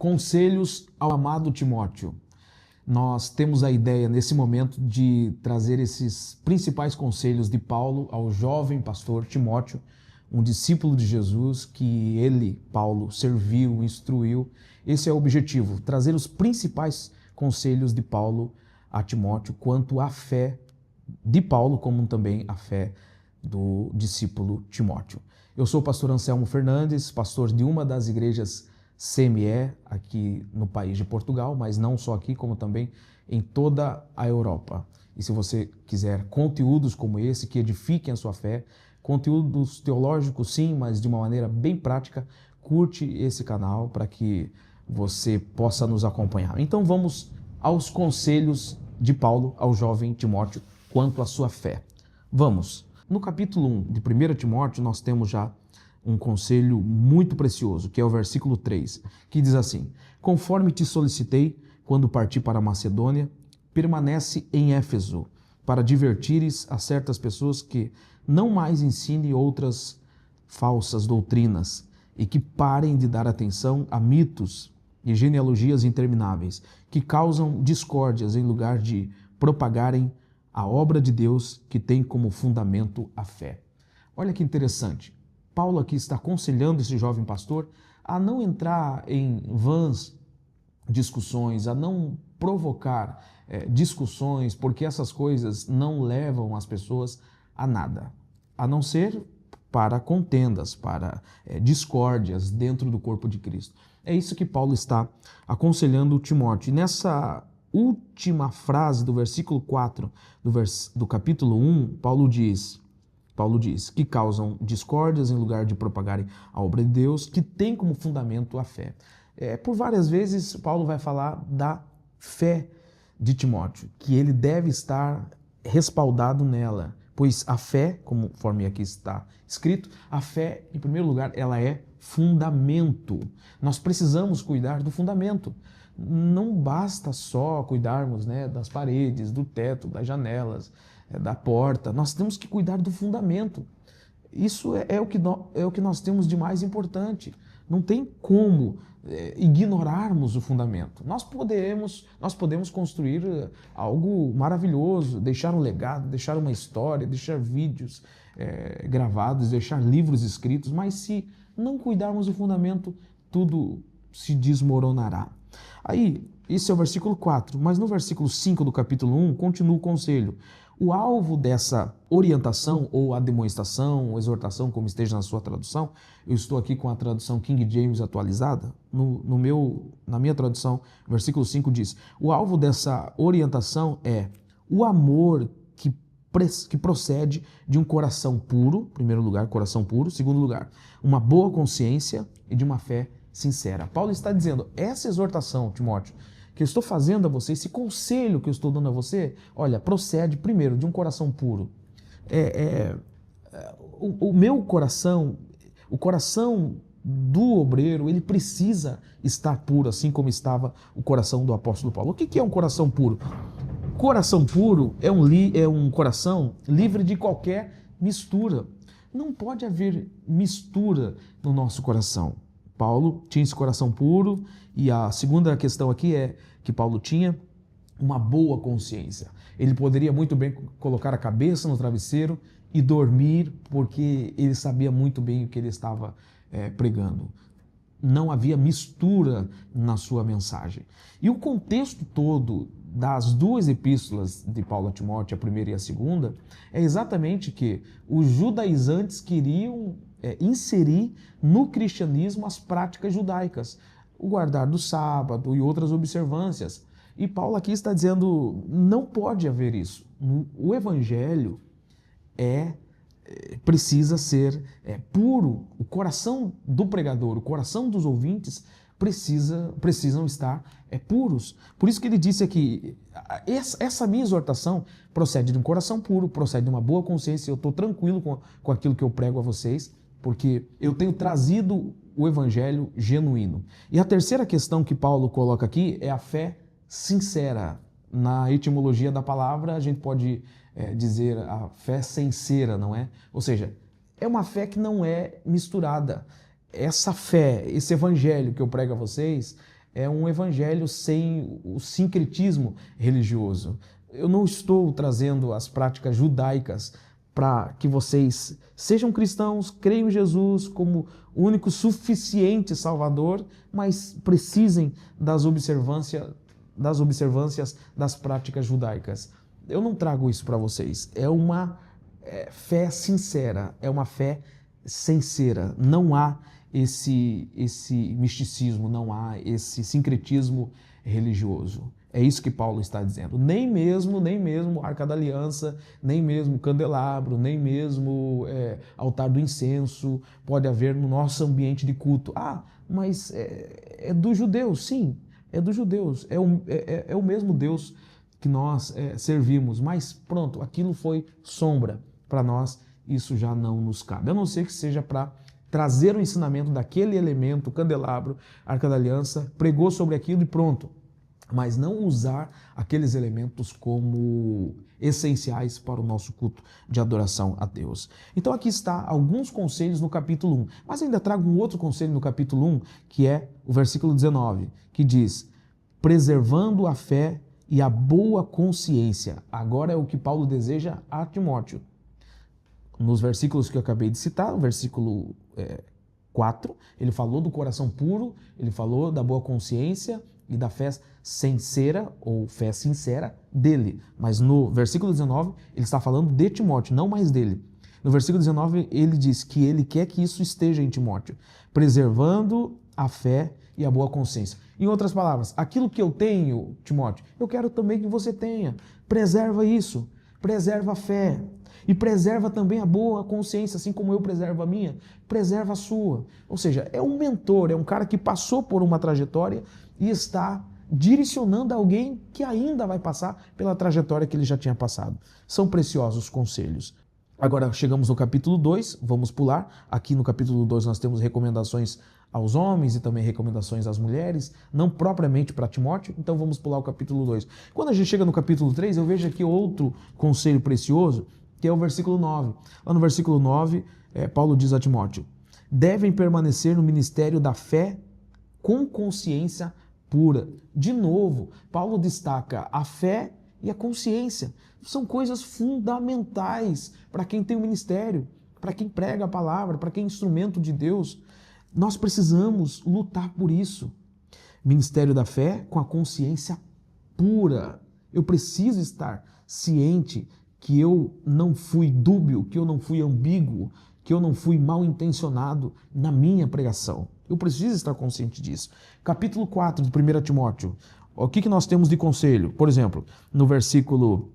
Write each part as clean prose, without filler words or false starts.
Conselhos ao amado Timóteo. Nós temos a ideia nesse momento de trazer esses principais conselhos de Paulo ao jovem pastor Timóteo, um discípulo de Jesus que ele, Paulo, serviu, instruiu. Esse é o objetivo, trazer os principais conselhos de Paulo a Timóteo quanto à fé de Paulo, como também a fé do discípulo Timóteo. Eu sou o pastor Anselmo Fernandes, pastor de uma das igrejas CME aqui no país de Portugal, mas não só aqui, como também em toda a Europa. E se você quiser conteúdos como esse, que edifiquem a sua fé, conteúdos teológicos sim, mas de uma maneira bem prática, curte esse canal para que você possa nos acompanhar. Então vamos aos conselhos de Paulo ao jovem Timóteo quanto à sua fé. Vamos. No capítulo 1 de 1 Timóteo, nós temos já um conselho muito precioso, que é o versículo 3, que diz assim: conforme te solicitei, quando parti para a Macedônia, permanece em Éfeso, para divertires a certas pessoas que não mais ensinem outras falsas doutrinas e que parem de dar atenção a mitos e genealogias intermináveis, que causam discórdias em lugar de propagarem a obra de Deus que tem como fundamento a fé. Olha que interessante. Paulo aqui está aconselhando esse jovem pastor a não entrar em vãs discussões, a não provocar discussões, porque essas coisas não levam as pessoas a nada, a não ser para contendas, para discórdias dentro do corpo de Cristo. É isso que Paulo está aconselhando Timóteo. E nessa última frase do versículo 4 do capítulo 1, Paulo diz que causam discórdias em lugar de propagarem a obra de Deus, que tem como fundamento a fé. Por várias vezes, Paulo vai falar da fé de Timóteo, que ele deve estar respaldado nela, pois a fé, conforme aqui está escrito, a fé, em primeiro lugar, ela é fundamento. Nós precisamos cuidar do fundamento. Não basta só cuidarmos, das paredes, do teto, das janelas, da porta. Nós temos que cuidar do fundamento. Isso é o que nós temos de mais importante. Não tem como ignorarmos o fundamento. Nós podemos construir algo maravilhoso, deixar um legado, deixar uma história, deixar vídeos gravados, deixar livros escritos, mas se não cuidarmos do fundamento, tudo se desmoronará. Aí, esse é o versículo 4, mas no versículo 5 do capítulo 1, continua o conselho. O alvo dessa orientação, ou admoestação, ou exortação, como esteja na sua tradução, eu estou aqui com a tradução King James atualizada, na minha tradução, versículo 5 diz: o alvo dessa orientação é o amor que procede de um coração puro, em primeiro lugar, coração puro, em segundo lugar, uma boa consciência e de uma fé sincera. Paulo está dizendo, essa exortação, Timóteo, que eu estou fazendo a você, esse conselho que eu estou dando a você, olha, procede primeiro de um coração puro. O meu coração, o coração do obreiro, ele precisa estar puro, assim como estava o coração do apóstolo Paulo. O que é um coração puro? Coração puro é um coração livre de qualquer mistura. Não pode haver mistura no nosso coração. Paulo tinha esse coração puro e a segunda questão aqui é que Paulo tinha uma boa consciência. Ele poderia muito bem colocar a cabeça no travesseiro e dormir porque ele sabia muito bem o que ele estava pregando. Não havia mistura na sua mensagem. E o contexto todo das duas epístolas de Paulo a Timóteo, a primeira e a segunda, é exatamente que os judaizantes queriam inserir no cristianismo as práticas judaicas, o guardar do sábado e outras observâncias. E Paulo aqui está dizendo, não pode haver isso. O evangelho precisa ser puro. O coração do pregador, o coração dos ouvintes precisam estar puros. Por isso que ele disse aqui, essa minha exortação procede de um coração puro, procede de uma boa consciência, eu estou tranquilo com aquilo que eu prego a vocês, porque eu tenho trazido o evangelho genuíno. E a terceira questão que Paulo coloca aqui é a fé sincera. Na etimologia da palavra, a gente pode dizer a fé sincera, não é? Ou seja, é uma fé que não é misturada. Essa fé, esse evangelho que eu prego a vocês, é um evangelho sem o sincretismo religioso. Eu não estou trazendo as práticas judaicas para que vocês sejam cristãos, creiam em Jesus como o único suficiente Salvador, mas precisem das observâncias das práticas judaicas. Eu não trago isso para vocês. É uma fé sincera, é uma fé sincera. Não há esse misticismo, não há esse sincretismo religioso. É isso que Paulo está dizendo. Nem mesmo Arca da Aliança, nem mesmo candelabro, nem mesmo altar do incenso pode haver no nosso ambiente de culto. Ah, mas é dos judeus, sim, é dos judeus. É o mesmo Deus que nós servimos, mas pronto, aquilo foi sombra. Para nós, isso já não nos cabe. A não ser que seja para trazer o ensinamento daquele elemento, candelabro, Arca da Aliança, pregou sobre aquilo e pronto. Mas não usar aqueles elementos como essenciais para o nosso culto de adoração a Deus. Então aqui está alguns conselhos no capítulo 1, mas ainda trago um outro conselho no capítulo 1, que é o versículo 19, que diz: preservando a fé e a boa consciência. Agora é o que Paulo deseja a Timóteo. Nos versículos que eu acabei de citar, no versículo 4, ele falou do coração puro, ele falou da boa consciência e da fé sincera ou fé sincera dele. Mas no versículo 19, ele está falando de Timóteo, não mais dele. No versículo 19, ele diz que ele quer que isso esteja em Timóteo, preservando a fé e a boa consciência. Em outras palavras, aquilo que eu tenho, Timóteo, eu quero também que você tenha. Preserva isso, preserva a fé. E preserva também a boa consciência, assim como eu preservo a minha, preserva a sua. Ou seja, é um mentor, é um cara que passou por uma trajetória e está direcionando alguém que ainda vai passar pela trajetória que ele já tinha passado. São preciosos conselhos. Agora chegamos no capítulo 2, vamos pular. Aqui no capítulo 2 nós temos recomendações aos homens e também recomendações às mulheres, não propriamente para Timóteo, então vamos pular o capítulo 2. Quando a gente chega no capítulo 3, eu vejo aqui outro conselho precioso, que é o versículo 9. Lá no versículo 9, Paulo diz a Timóteo: devem permanecer no ministério da fé com consciência pura. De novo, Paulo destaca a fé e a consciência. São coisas fundamentais para quem tem o ministério, para quem prega a palavra, para quem é instrumento de Deus. Nós precisamos lutar por isso. Ministério da fé com a consciência pura. Eu preciso estar ciente que eu não fui dúbio, que eu não fui ambíguo, que eu não fui mal intencionado na minha pregação. Eu preciso estar consciente disso. Capítulo 4 de 1 Timóteo. O que nós temos de conselho? Por exemplo, no versículo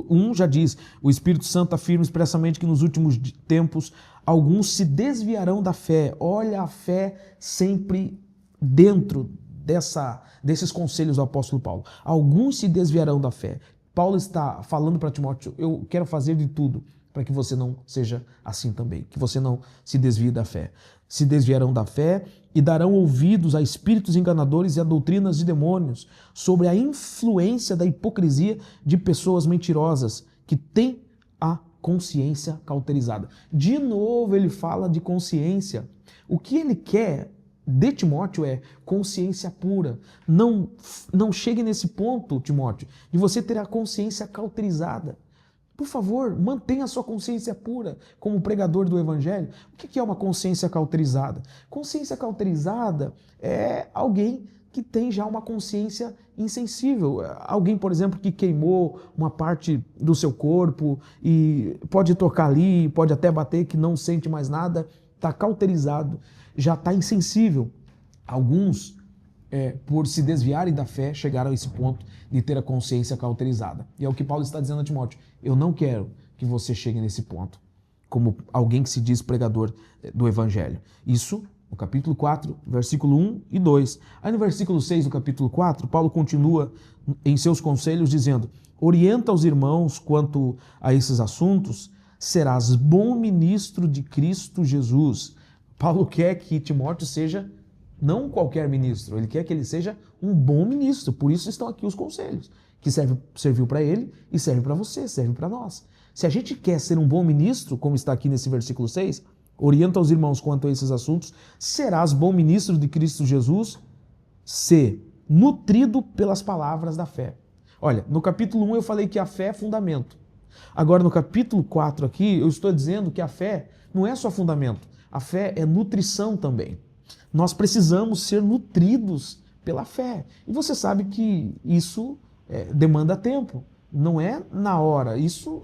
1 já diz: o Espírito Santo afirma expressamente que nos últimos tempos alguns se desviarão da fé. Olha a fé sempre dentro desses conselhos do apóstolo Paulo. Alguns se desviarão da fé. Paulo está falando para Timóteo: eu quero fazer de tudo para que você não seja assim também, que você não se desvie da fé. Se desviarão da fé e darão ouvidos a espíritos enganadores e a doutrinas de demônios, sobre a influência da hipocrisia de pessoas mentirosas que têm a consciência cauterizada. De novo ele fala de consciência. O que ele quer de Timóteo é consciência pura. Não chegue nesse ponto, Timóteo, de você ter a consciência cauterizada. Por favor, mantenha a sua consciência pura como pregador do Evangelho. O que é uma consciência cauterizada? Consciência cauterizada é alguém que tem já uma consciência insensível. Alguém, por exemplo, que queimou uma parte do seu corpo e pode tocar ali, pode até bater, que não sente mais nada, está cauterizado, já está insensível. Alguns, por se desviarem da fé, chegaram a esse ponto de ter a consciência cauterizada. E é o que Paulo está dizendo a Timóteo: eu não quero que você chegue nesse ponto, como alguém que se diz pregador do Evangelho. Isso no capítulo 4, versículo 1 e 2. Aí no versículo 6 do capítulo 4, Paulo continua em seus conselhos dizendo: orienta os irmãos quanto a esses assuntos, serás bom ministro de Cristo Jesus. Paulo quer que Timóteo seja não qualquer ministro, ele quer que ele seja um bom ministro. Por isso estão aqui os conselhos, que serviu para ele e serve para você, serve para nós. Se a gente quer ser um bom ministro, como está aqui nesse versículo 6, orienta os irmãos quanto a esses assuntos, serás bom ministro de Cristo Jesus, C. Nutrido pelas palavras da fé. Olha, no capítulo 1 eu falei que a fé é fundamento. Agora no capítulo 4 aqui eu estou dizendo que a fé não é só fundamento, a fé é nutrição também. Nós precisamos ser nutridos pela fé. E você sabe que isso demanda tempo, não é na hora. Isso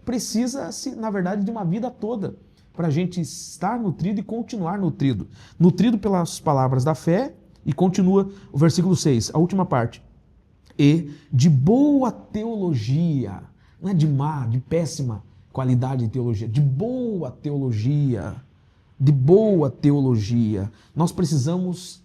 precisa, na verdade, de uma vida toda para a gente estar nutrido e continuar nutrido. Nutrido pelas palavras da fé, e continua o versículo 6, a última parte. E de boa teologia, não é de má, de péssima qualidade de teologia, de boa teologia, de boa teologia. Nós precisamos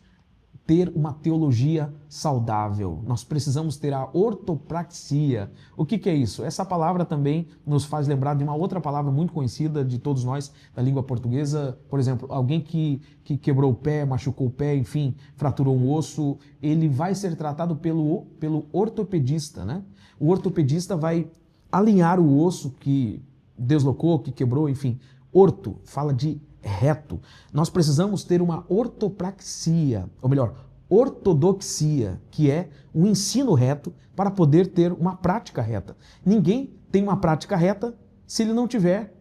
ter uma teologia saudável, nós precisamos ter a ortopraxia. O que é isso? Essa palavra também nos faz lembrar de uma outra palavra muito conhecida de todos nós, da língua portuguesa. Por exemplo, alguém que quebrou o pé, machucou o pé, enfim, fraturou um osso, ele vai ser tratado pelo ortopedista, né? O ortopedista vai alinhar o osso que deslocou, que quebrou, enfim. Orto fala de reto. Nós precisamos ter uma ortopraxia, ou melhor, ortodoxia, que é um ensino reto para poder ter uma prática reta. Ninguém tem uma prática reta se ele não tiver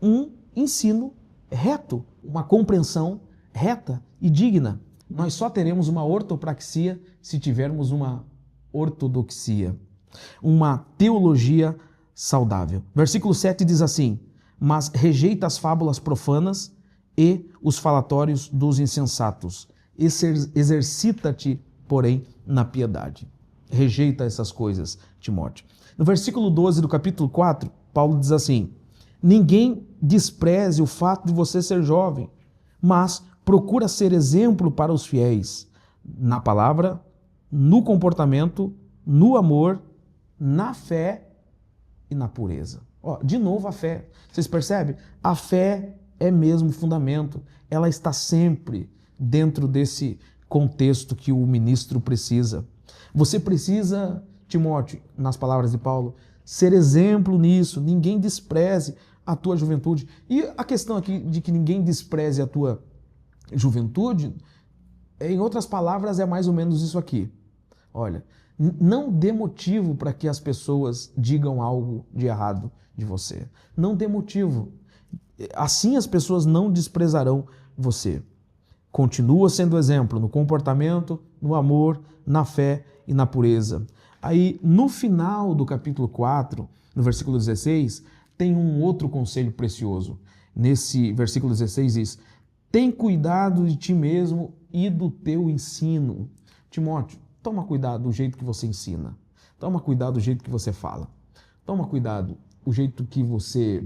um ensino reto, uma compreensão reta e digna. Nós só teremos uma ortopraxia se tivermos uma ortodoxia, uma teologia saudável. Versículo 7 diz assim: mas rejeita as fábulas profanas e os falatórios dos insensatos. Exercita-te, porém, na piedade. Rejeita essas coisas, Timóteo. No versículo 12 do capítulo 4, Paulo diz assim: ninguém despreze o fato de você ser jovem, mas procura ser exemplo para os fiéis, na palavra, no comportamento, no amor, na fé e na pureza. De novo a fé. Vocês percebem? A fé é mesmo fundamento. Ela está sempre dentro desse contexto que o ministro precisa. Você precisa, Timóteo, nas palavras de Paulo, ser exemplo nisso. Ninguém despreze a tua juventude. E a questão aqui de que ninguém despreze a tua juventude, em outras palavras, é mais ou menos isso aqui. Olha, não dê motivo para que as pessoas digam algo de errado de você. Não dê motivo. Assim as pessoas não desprezarão você. Continua sendo exemplo no comportamento, no amor, na fé e na pureza. Aí, no final do capítulo 4, no versículo 16, tem um outro conselho precioso. Nesse versículo 16 diz: tem cuidado de ti mesmo e do teu ensino. Timóteo, toma cuidado do jeito que você ensina. Toma cuidado do jeito que você fala. Toma cuidado o jeito que você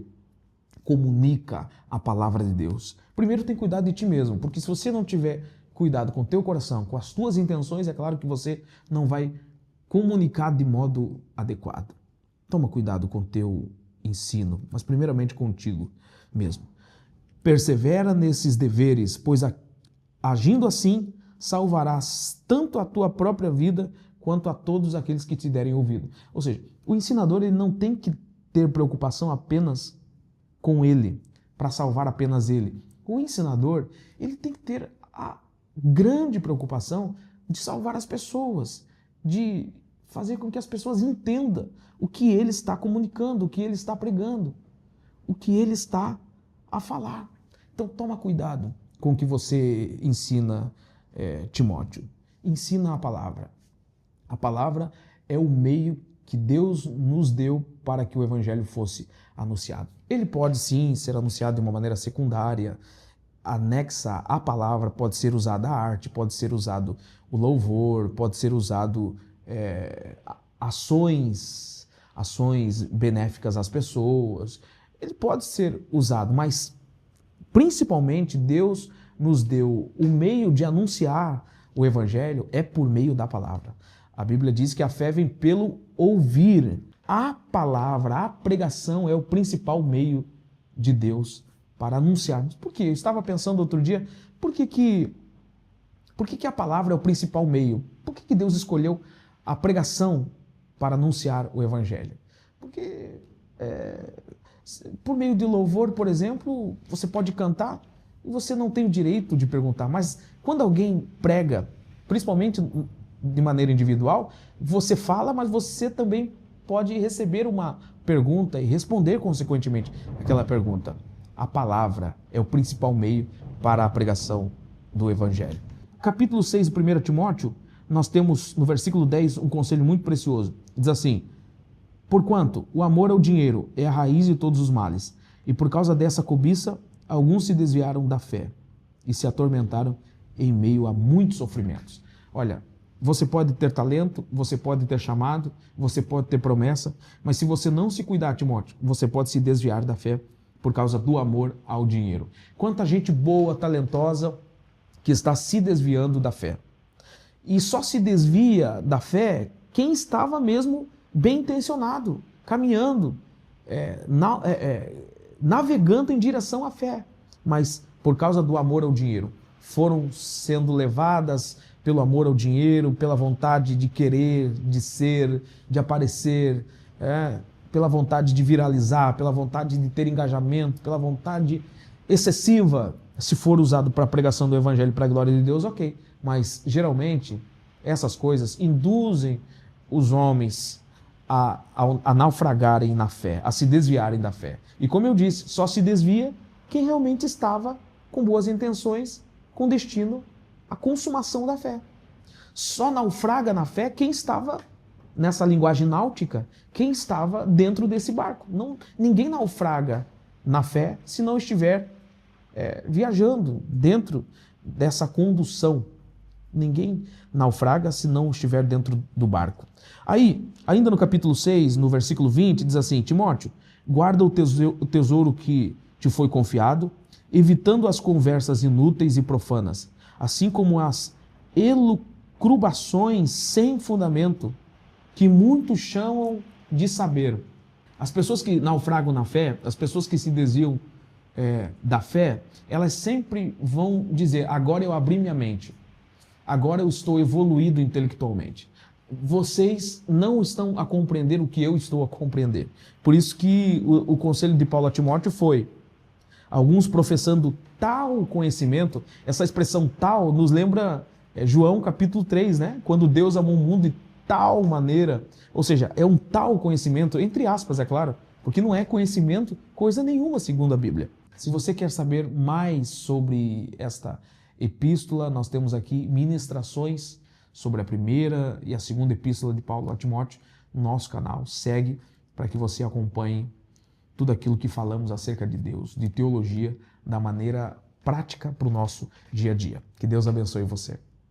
comunica a palavra de Deus. Primeiro tem cuidado de ti mesmo, porque se você não tiver cuidado com o teu coração, com as tuas intenções, é claro que você não vai comunicar de modo adequado. Toma cuidado com o teu ensino, mas primeiramente contigo mesmo. Persevera nesses deveres, pois agindo assim, salvarás tanto a tua própria vida quanto a todos aqueles que te derem ouvido. Ou seja, o ensinador ele não tem que ter preocupação apenas com ele, para salvar apenas ele. O ensinador, ele tem que ter a grande preocupação de salvar as pessoas, de fazer com que as pessoas entendam o que ele está comunicando, o que ele está pregando, o que ele está a falar. Então toma cuidado com o que você ensina, Timóteo. Ensina a palavra. A palavra é o meio que Deus nos deu para que o evangelho fosse anunciado. Ele pode sim ser anunciado de uma maneira secundária, anexa à palavra, pode ser usada a arte, pode ser usado o louvor, pode ser usado ações benéficas às pessoas. Ele pode ser usado, mas principalmente Deus nos deu o meio de anunciar o evangelho é por meio da palavra. A Bíblia diz que a fé vem pelo ouvir. A palavra, a pregação é o principal meio de Deus para anunciarmos. Por quê? Eu estava pensando outro dia, por que a palavra é o principal meio? Por que Deus escolheu a pregação para anunciar o evangelho? Porque por meio de louvor, por exemplo, você pode cantar e você não tem o direito de perguntar, mas quando alguém prega principalmente de maneira individual, você fala, mas você também pode receber uma pergunta e responder consequentemente aquela pergunta. A palavra é o principal meio para a pregação do Evangelho. Capítulo 6 de 1 Timóteo, nós temos no versículo 10 um conselho muito precioso. Diz assim: porquanto o amor ao dinheiro é a raiz de todos os males, e por causa dessa cobiça, alguns se desviaram da fé e se atormentaram em meio a muitos sofrimentos. Olha, você pode ter talento, você pode ter chamado, você pode ter promessa, mas se você não se cuidar, Timóteo, você pode se desviar da fé por causa do amor ao dinheiro. Quanta gente boa, talentosa, que está se desviando da fé. E só se desvia da fé quem estava mesmo bem intencionado, caminhando, navegando em direção à fé. Mas por causa do amor ao dinheiro, foram sendo levadas pelo amor ao dinheiro, pela vontade de querer, de ser, de aparecer, pela vontade de viralizar, pela vontade de ter engajamento, pela vontade excessiva. Se for usado para a pregação do Evangelho para a glória de Deus, ok. Mas, geralmente, essas coisas induzem os homens a naufragarem na fé, a se desviarem da fé. E como eu disse, só se desvia quem realmente estava com boas intenções, com destino à consumação da fé. Só naufraga na fé quem estava, nessa linguagem náutica, quem estava dentro desse barco. Ninguém naufraga na fé se não estiver viajando dentro dessa condução. Ninguém naufraga se não estiver dentro do barco. Aí, ainda no capítulo 6, no versículo 20, diz assim: Timóteo, guarda o tesouro que te foi confiado, evitando as conversas inúteis e profanas, assim como as elucubrações sem fundamento, que muitos chamam de saber. As pessoas que naufragam na fé, as pessoas que se desviam da fé, elas sempre vão dizer: agora eu abri minha mente, agora eu estou evoluído intelectualmente. Vocês não estão a compreender o que eu estou a compreender. Por isso que o conselho de Paulo a Timóteo foi: alguns professando tal conhecimento. Essa expressão tal nos lembra João capítulo 3, né? Quando Deus amou o mundo de tal maneira, ou seja, é um tal conhecimento, entre aspas, é claro, porque não é conhecimento coisa nenhuma, segundo a Bíblia. Se você quer saber mais sobre esta epístola, nós temos aqui ministrações sobre a primeira e a segunda epístola de Paulo a Timóteo no nosso canal. Segue para que você acompanhe tudo aquilo que falamos acerca de Deus, de teologia, da maneira prática para o nosso dia a dia. Que Deus abençoe você.